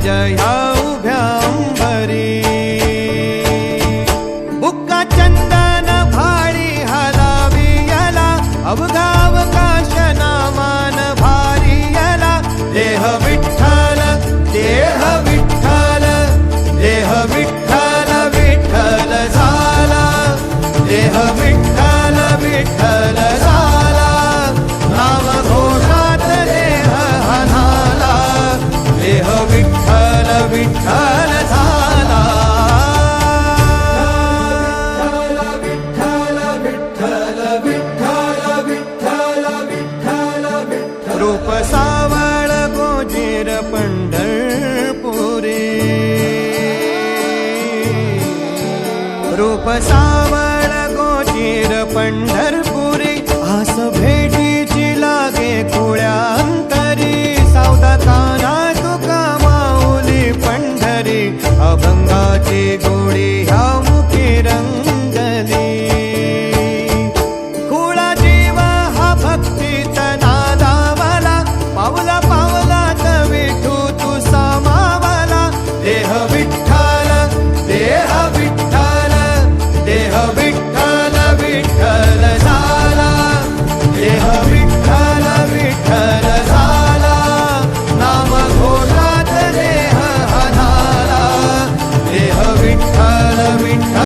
ह्या उभ्या अंबरी बुक्का चंदन भाळी हलावी याला अवघावकाश नामान भारी याला देह विठ्ठल देह विठ्ठल देह विठ्ठल विठ्ठल झाला देह विठ्ठल विठ्ठल झाला नाम घोषात देह हनाला देह विठ्ठल विठ्ठल झाला विठ्ठल विठ्ठल विठ्ठल विठ्ठल विठ्ठल विठ्ठल रूप सावळ गोजीर पंढरपुरी रूप सावळ गोजीर पंढरपुरी आस भेटीची लागे खुळ्या अंतरी सावधा काना तुका माऊली पंढरी अभंगाची गोडी ह्या मुखी रंगली खुळा जीव हा भक्तीत नादावला पावला पावलात विठू तू सामावला देह विठ्ठल देह विठ्ठल देह विठ्ठल विठ्ठल